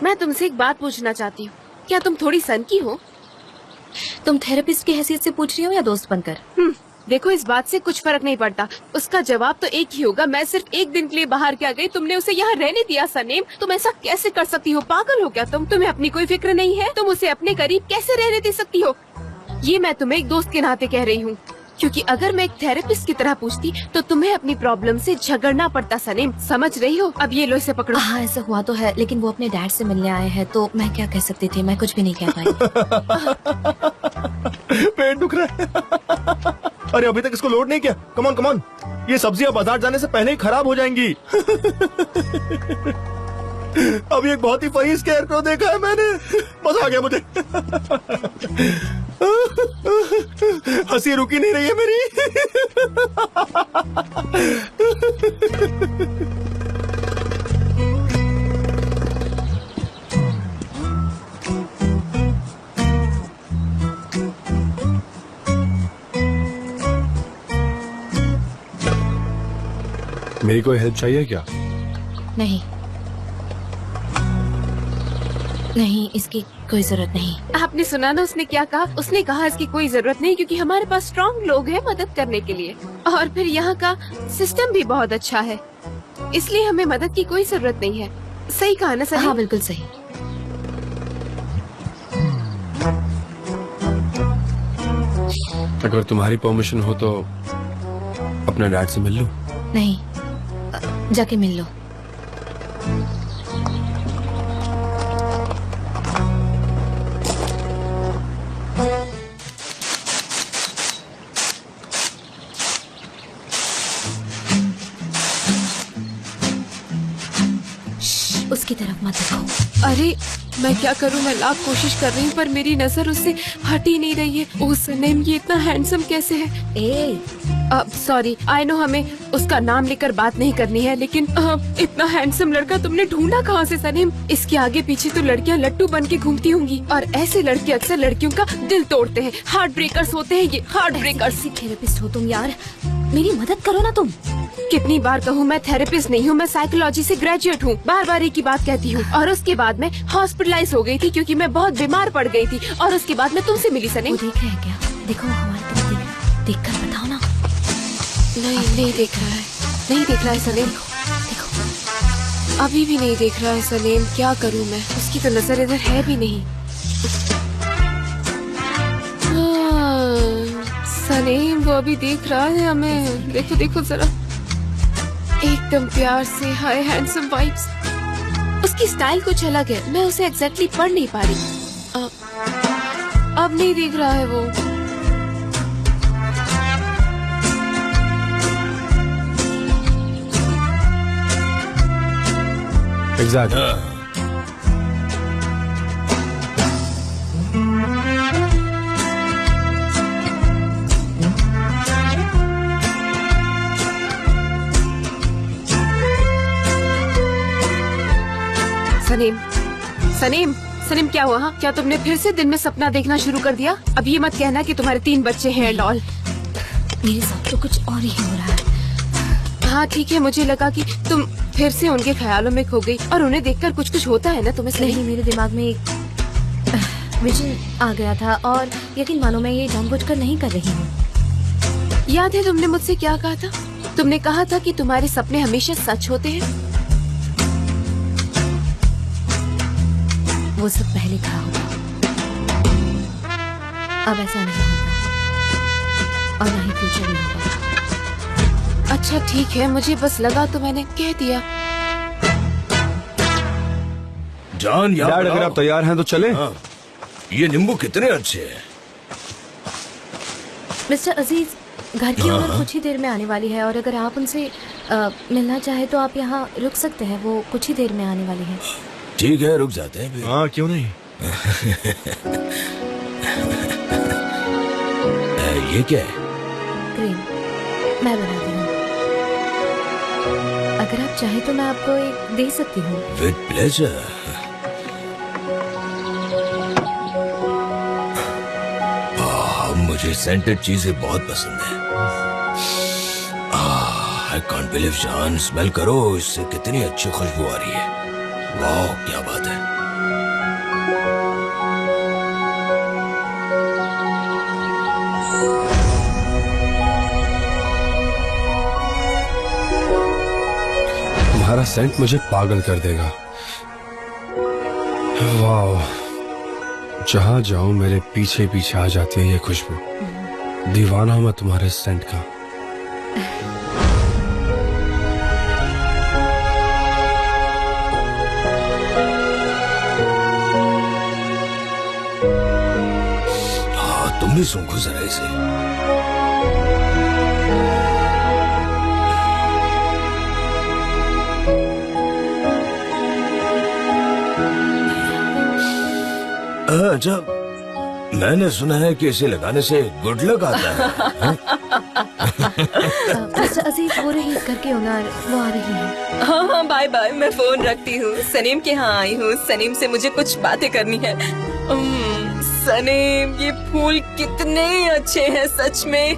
मैं तुमसे एक बात पूछना चाहती हूँ, क्या तुम थोड़ी सनकी हो? तुम थेरेपिस्ट की हैसियत से पूछ रही हो या दोस्त बनकर? देखो, इस बात से कुछ फर्क नहीं पड़ता। उसका जवाब तो एक ही होगा। मैं सिर्फ एक दिन के लिए बाहर क्या गई, तुमने उसे यहाँ रहने दिया। सनीम, तुम ऐसा कैसे कर सकती हो? पागल हो क्या तुम? तुम्हें अपनी कोई फिक्र नहीं है? तुम उसे अपने करीब कैसे रहने दे सकती हो? ये मैं तुम्हें एक दोस्त के नाते कह रही हूँ, क्योंकि अगर मैं एक थेरेपिस्ट की तरह पूछती तो तुम्हें अपनी प्रॉब्लम से झगड़ना पड़ता। सनीम, समझ रही हो? अब ये लो, इसे पकड़ो। हाँ, ऐसा हुआ तो है, लेकिन वो अपने डैड से मिलने आए हैं, तो मैं क्या कह सकती थी? मैं कुछ भी नहीं कह पाई। पेट दुख रहा है। अरे अभी तक इसको लोड नहीं किया। कम ऑन कम ऑन, ये सब्जियां बाजार जाने से पहले ही खराब हो जाएंगी। अभी एक बहुत ही फनी स्केयरक्रो देखा है मैंने, मजा आ गया मुझे। हंसी रुकी नहीं रही है मेरी। मेरी कोई हेल्प चाहिए क्या? नहीं नहीं, इसकी कोई जरूरत नहीं। आपने सुना ना उसने क्या कहा? उसने कहा इसकी कोई जरूरत नहीं, क्योंकि हमारे पास स्ट्रॉन्ग लोग हैं मदद करने के लिए, और फिर यहाँ का सिस्टम भी बहुत अच्छा है, इसलिए हमें मदद की कोई जरूरत नहीं है। सही कहा ना सर? हाँ, बिल्कुल सही। अगर तुम्हारी परमिशन हो तो अपने डैड से मिल लूं? नहीं, जाके मिल लो। उसकी तरफ मत देखो। अरे मैं क्या करूं? मैं लाख कोशिश कर रही हूँ, पर मेरी नजर उससे हट ही नहीं रही है। ओ सनीम, ये इतना हैंडसम कैसे है? सॉरी, आई नो हमें उसका नाम लेकर बात नहीं करनी है, लेकिन इतना हैंडसम लड़का तुमने ढूंढा कहाँ से सनीम? इसके आगे पीछे तो लड़कियाँ लट्टू बन के घूमती होंगी, और ऐसे लड़के अक्सर लड़कियों का दिल तोड़ते हैं। हार्ट ब्रेकर्स होते हैं ये, हार्ट ब्रेकर्स। थेरेपिस्ट हो तुम यार, मेरी मदद करो ना तुम। कितनी बार कहूँ, मैं थेरेपिस्ट नहीं हूँ, मैं साइकोलॉजी से ग्रेजुएट हूँ। बार बार एक ही बात कहती हूँ। और उसके बाद मैं हॉस्पिटलाइज हो गई थी, क्योंकि मैं बहुत बीमार पड़ गई थी, और उसके बाद मैं तुमसे मिली। सनीम, वो देख रहे हैं क्या? देखो हमारी तरफ देख कर बताओ ना। नहीं देख रहा है, नहीं देख रहा है सनीम। देखो, अभी भी नहीं देख रहा है सनीम। क्या करूँ मैं? उसकी तो नजर इधर है भी नहीं। सनीम, वो अभी देख रहा है हमें। देखो देखो जरा, एकदम प्यार से, हाय हैंडसम वाइब्स। उसकी स्टाइल कुछ अलग है, मैं उसे एग्जैक्टली पढ़ नहीं पा रही। अब नहीं दिख रहा है वो। एग्जैक्टली। सनीम, सनीम, सनीम, क्या हुआ? क्या तुमने फिर से दिन में सपना देखना शुरू कर दिया? अब ये मत कहना कि तुम्हारे 3 बच्चे हैं एंड ऑल। मेरे साथ तो कुछ और ही हो रहा है। हाँ ठीक है, मुझे लगा कि तुम फिर से उनके ख्यालों में खो गई, और उन्हें देखकर कुछ कुछ होता है ना तुम्हें? नहीं, मेरे दिमाग में एक विजन आ गया था, और यकीन मानो मैं ये जानबूझकर नहीं कर रही हूँ। याद है तुमने मुझसे क्या कहा था? तुमने कहा था कि तुम्हारे सपने हमेशा सच होते हैं। वो सब पहले कहा होगा, अब ऐसा नहीं होगा, और ना ही फ्यूचर में होगा। अच्छा ठीक है, मुझे बस लगा तो मैंने कह दिया। जान, डैड, अगर आप तैयार हैं तो चलें। हाँ, ये नींबू कितने अच्छे हैं। मिस्टर अजीज, घर की ओनर कुछ ही देर में आने वाली है, और अगर आप उनसे मिलना चाहे तो आप यहाँ रुक सकते हैं। वो कुछ ही देर में आने वाली है। ठीक है, रुक जाते हैं फिर। हाँ, क्यों नहीं। ये क्या है? क्रीम मैं बनाती हूँ, अगर आप चाहे तो मैं आपको एक दे सकती हूँ। With pleasure. मुझे सेंटेड चीजें बहुत पसंद है। आई कांट बिलीव, जान, स्मेल करो, इससे कितनी अच्छी खुशबू आ रही है। वाह, क्या बात है। सेंट मुझे पागल कर देगा। वाह, जहाँ जाऊं मेरे पीछे पीछे आ जाती है ये खुशबू। दीवाना मैं तुम्हारे सेंट का। हाँ, तुम भी सूंघो जरा इसे। जब मैंने सुना है कि इसे लगाने से गुड लक आता है। मिस्टर अजीज, वो रही घर की ओनर, वो आ रही है। हाँ, बाय बाय, मैं फोन रखती हूँ। सनीम के यहाँ आई हूँ। सनीम से मुझे कुछ बातें करनी है। सनीम, ये फूल कितने अच्छे हैं सच में।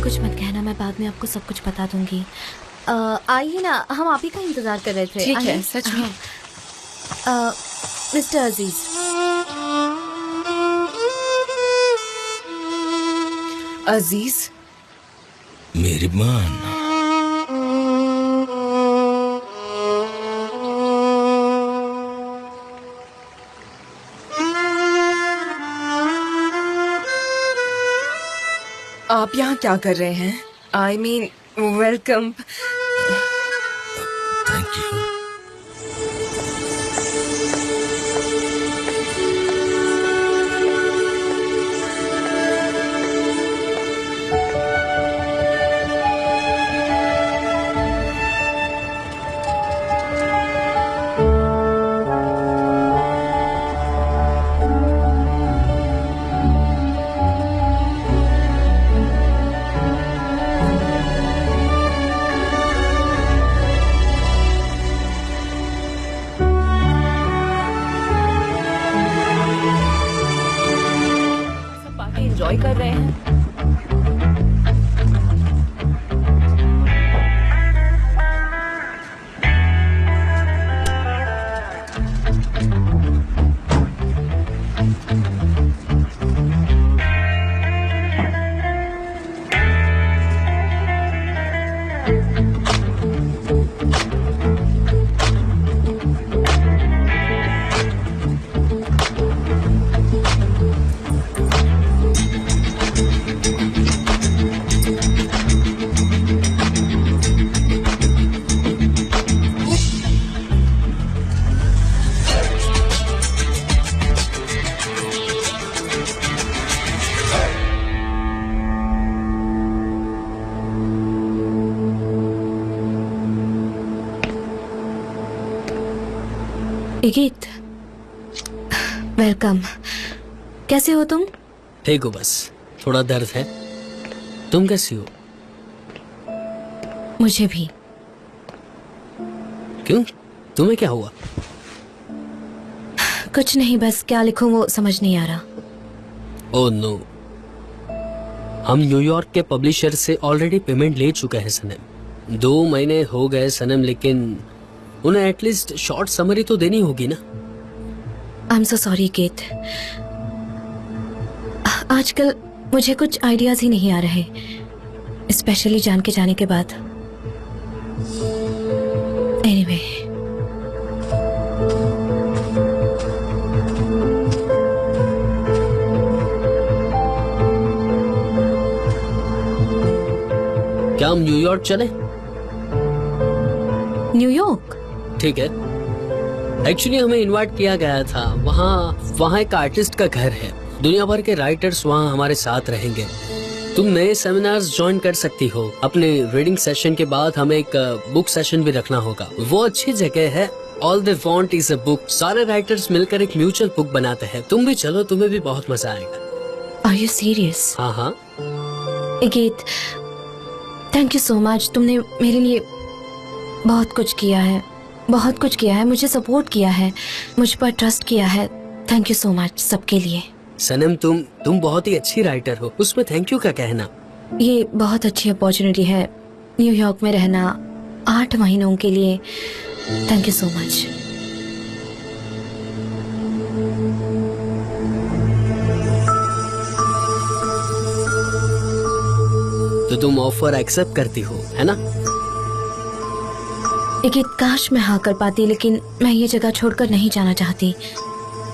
कुछ मत कहना, मैं बाद में आपको सब कुछ बता दूंगी। आइए ना, हम आप ही का इंतजार कर रहे थे। ठीक है, आइए। सच में। हाँ। मिस्टर अजीज, अजीज, मेरी मान। आप यहाँ क्या कर रहे हैं? I mean welcome. Thank you. Party enjoy कर रहे हैं। इगित, वेलकम। कैसे हो तुम? ठीक हो, बस थोड़ा दर्द है। तुम कैसी हो? मुझे भी। क्यों, तुम्हें क्या हुआ? कुछ नहीं, बस क्या लिखूं वो समझ नहीं आ रहा। ओह नो, हम न्यूयॉर्क के पब्लिशर से ऑलरेडी पेमेंट ले चुके हैं सनम। 2 महीने हो गए सनम, लेकिन उन्हें एटलीस्ट शॉर्ट समरी तो देनी होगी ना। आई एम सो सॉरी गेट। आजकल मुझे कुछ आइडियाज ही नहीं आ रहे, स्पेशली जान के जाने के बाद। एनीवे, क्या हम न्यूयॉर्क चले? न्यूयॉर्क? ठीक है। एक्चुअली हमें इनवाइट किया गया था। वहाँ एक आर्टिस्ट का घर है। दुनिया भर के राइटर्स वहाँ हमारे साथ रहेंगे। तुम नए सेमिनार्स ज्वाइन कर सकती हो। अपने रीडिंग सेशन के बाद हमें एक बुक सेशन भी रखना होगा। वो अच्छी जगह है। All they want is a book. सारे राइटर्स मिलकर एक म्यूचुअल बुक बनाते हैं। तुम भी चलो, तुम्हें भी बहुत मजा आएगा। Are you serious? हाँ हाँ। गीत, थैंक यू सो मच। तुमने मेरे लिए बहुत कुछ किया है, बहुत कुछ किया है। मुझे सपोर्ट किया है, मुझ पर ट्रस्ट किया है। थैंक यू सो मच सबके लिए। सनम, तुम बहुत ही अच्छी राइटर हो, उसमें थैंक यू का कहना। ये बहुत अच्छी अपॉर्चुनिटी है न्यूयॉर्क में रहना 8 महीनों के लिए। Thank you so much. तो तुम ऑफर एक्सेप्ट करती हो, है ना? लेकिन काश मैं हाँ कर पाती, लेकिन मैं ये जगह छोड़कर नहीं जाना चाहती।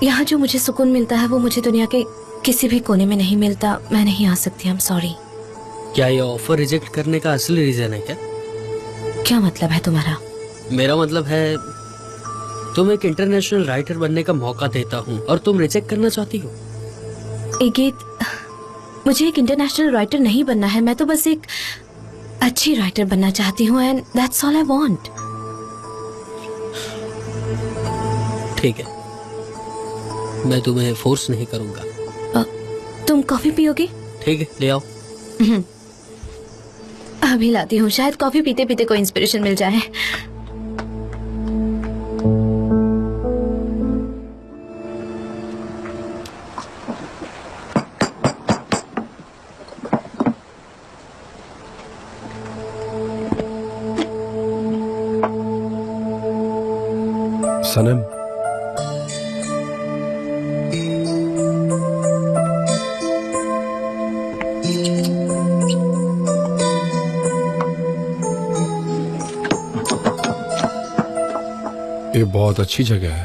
यहाँ जो मुझे सुकून मिलता है वो मुझे दुनिया के किसी भी कोने में नहीं मिलता। मैं नहीं आ सकती। I am sorry. क्या ये ऑफर रिजेक्ट करने का असली रीजन है क्या? क्या मतलब है तुम्हारा? मेरा मतलब है तुम एक इंटरनेशनल राइटर बनने का मौका देता हूँ और तुम रिजेक्ट करना चाहती हो। गीत, मुझे एक इंटरनेशनल राइटर नहीं बनना है। मैं तो बस एक अच्छी राइटर बनना चाहती हूँ and that's all I want. ठीक है, मैं तुम्हें फोर्स नहीं करूंगा। तुम कॉफी पियोगे? ठीक है, ले आओ। अभी लाती हूँ। शायद कॉफी पीते पीते कोई इंस्पिरेशन मिल जाए। सनम, ये बहुत अच्छी जगह है।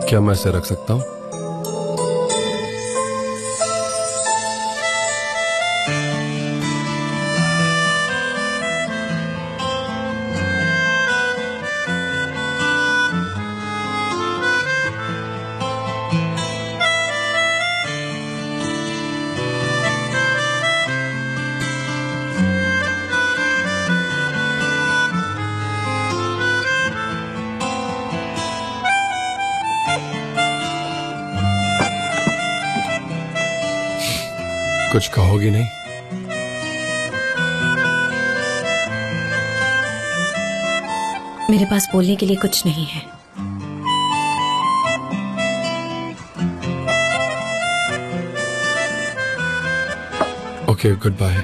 क्या मैं इसे रख सकता हूँ? कुछ कहोगी नहीं? मेरे पास बोलने के लिए कुछ नहीं है। Okay, good bye.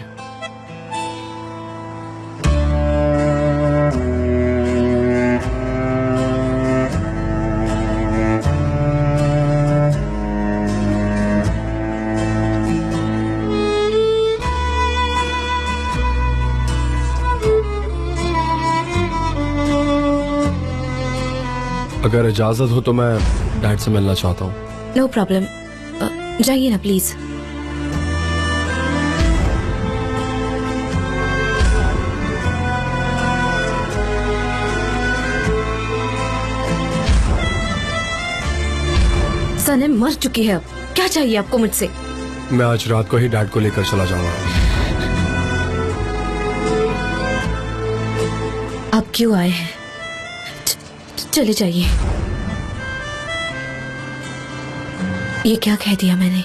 अगर इजाजत हो तो मैं डैड से मिलना चाहता हूँ। नो प्रॉब्लम, जाइए ना प्लीज। सनम मर चुकी है। अब क्या चाहिए आपको मुझसे? मैं आज रात को ही डैड को लेकर चला जाऊंगा। आप क्यों आए हैं? चले जाइए। ये क्या कह दिया मैंने?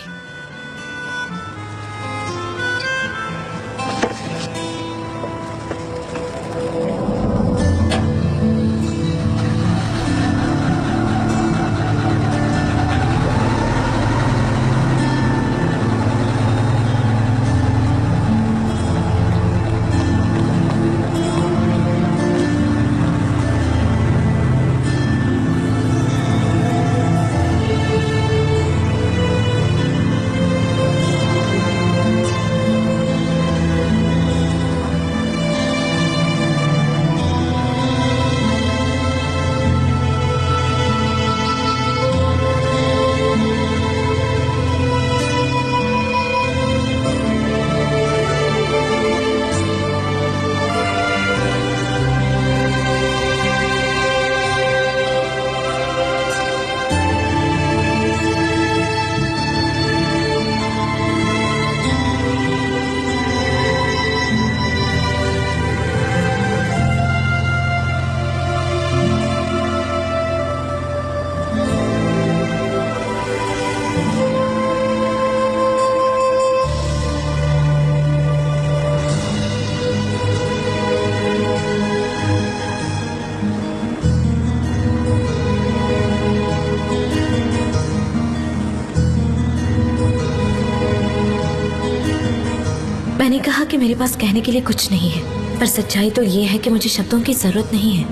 मैंने कहा कि मेरे पास कहने के लिए कुछ नहीं है, पर सच्चाई तो ये है कि मुझे शब्दों की जरूरत नहीं है।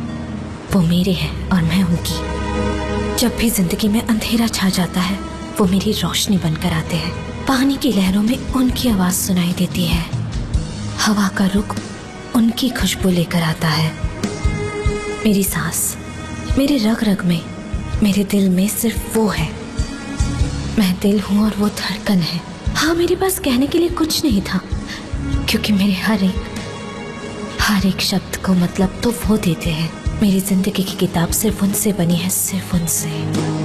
वो मेरे हैं और मैं उनकी। जब भी जिंदगी में अंधेरा छा जाता है वो मेरी रोशनी बनकर आते हैं। पानी की लहरों में उनकी आवाज सुनाई देती है, हवा का रुख उनकी खुशबू लेकर आता है। मेरी सांस, मेरे रग रग में, मेरे दिल में सिर्फ वो है। मैं दिल हूँ और वो धड़कन है। हाँ, मेरे पास कहने के लिए कुछ नहीं था, क्योंकि मेरे हर एक शब्द को मतलब तो वो देते हैं। मेरी जिंदगी की किताब सिर्फ उनसे बनी है, सिर्फ उनसे।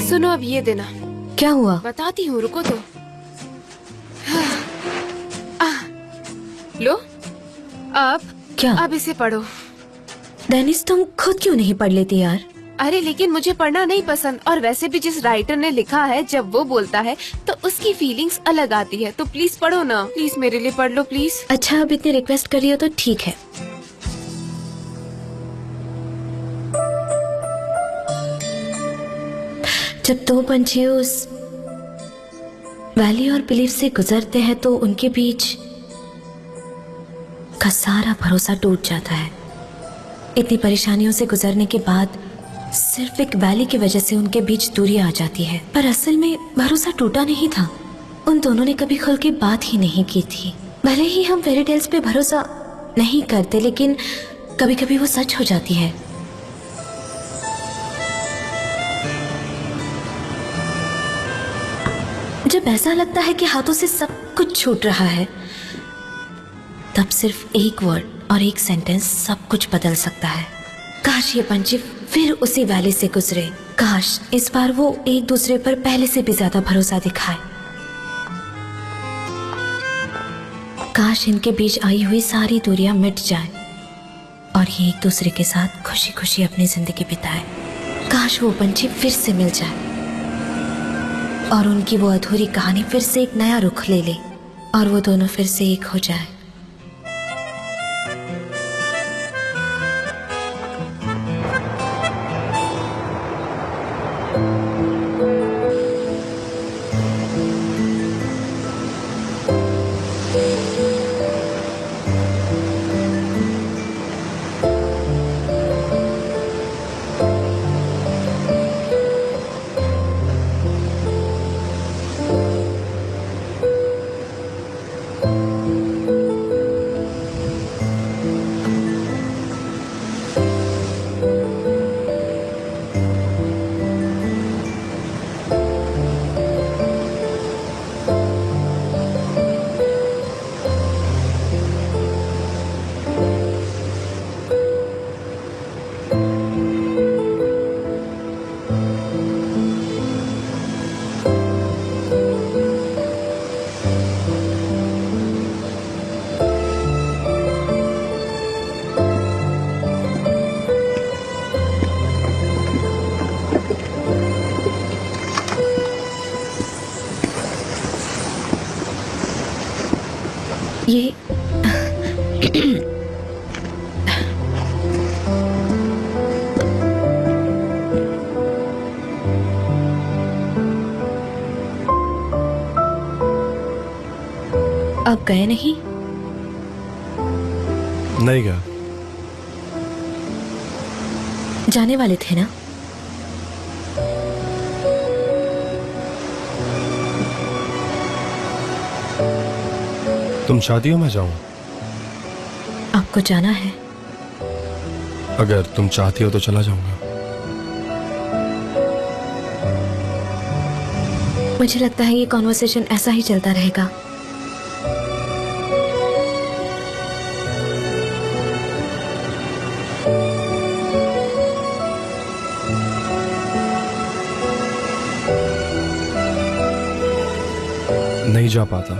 सुनो, अब ये देना। क्या हुआ? बताती हूँ, रुको तो। लो, अब क्या? अब इसे पढ़ो। डेनिस, तुम खुद क्यों नहीं पढ़ लेती यार? अरे लेकिन मुझे पढ़ना नहीं पसंद, और वैसे भी जिस राइटर ने लिखा है जब वो बोलता है तो उसकी फीलिंग्स अलग आती है। तो प्लीज पढ़ो ना, प्लीज मेरे लिए पढ़ लो प्लीज। अच्छा, अब इतनी रिक्वेस्ट कर रही हो तो ठीक है। जब दो पंछी उस वैली और बिलीफ से गुजरते हैं तो उनके बीच का सारा भरोसा टूट जाता है। इतनी परेशानियों से गुजरने के बाद सिर्फ एक वैली की वजह से उनके बीच दूरी आ जाती है, पर असल में भरोसा टूटा नहीं था। उन दोनों ने कभी खुल के बात ही नहीं की थी। भले ही हम फेरी टेल्स पे भरोसा नहीं करते, लेकिन कभी कभी वो सच हो जाती है। जब ऐसा लगता है कि हाथों से सब कुछ छूट रहा है, तब सिर्फ एक वर्ड और एक सेंटेंस सब कुछ बदल सकता है। काश ये पंछी फिर उसी वैली से गुजरे। काश इस बार वो एक दूसरे पर पहले से भी ज्यादा भरोसा दिखाए। काश इनके बीच आई हुई सारी दूरियां मिट जाएं और ये एक दूसरे के साथ खुशी खुशी अपनी जिंदगी बिताए। काश वो पंछी फिर से मिल जाए और उनकी वो अधूरी कहानी फिर से एक नया रुख ले ले और वो दोनों फिर से एक हो जाए। ये अब गए नहीं? नहीं गया। जाने वाले थे ना? तुम चाहती हो मैं जाऊं? आपको जाना है? अगर तुम चाहती हो तो चला जाऊंगा। मुझे लगता है ये कॉन्वर्सेशन ऐसा ही चलता रहेगा। नहीं जा पाता।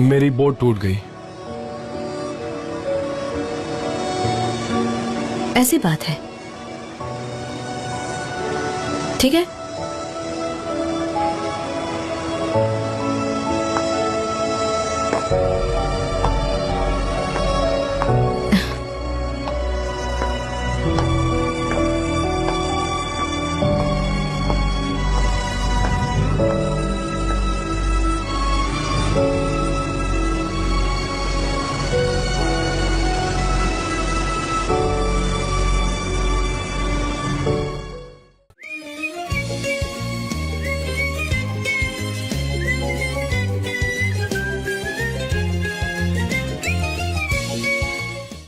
मेरी बोट टूट गई। ऐसी बात है, ठीक है।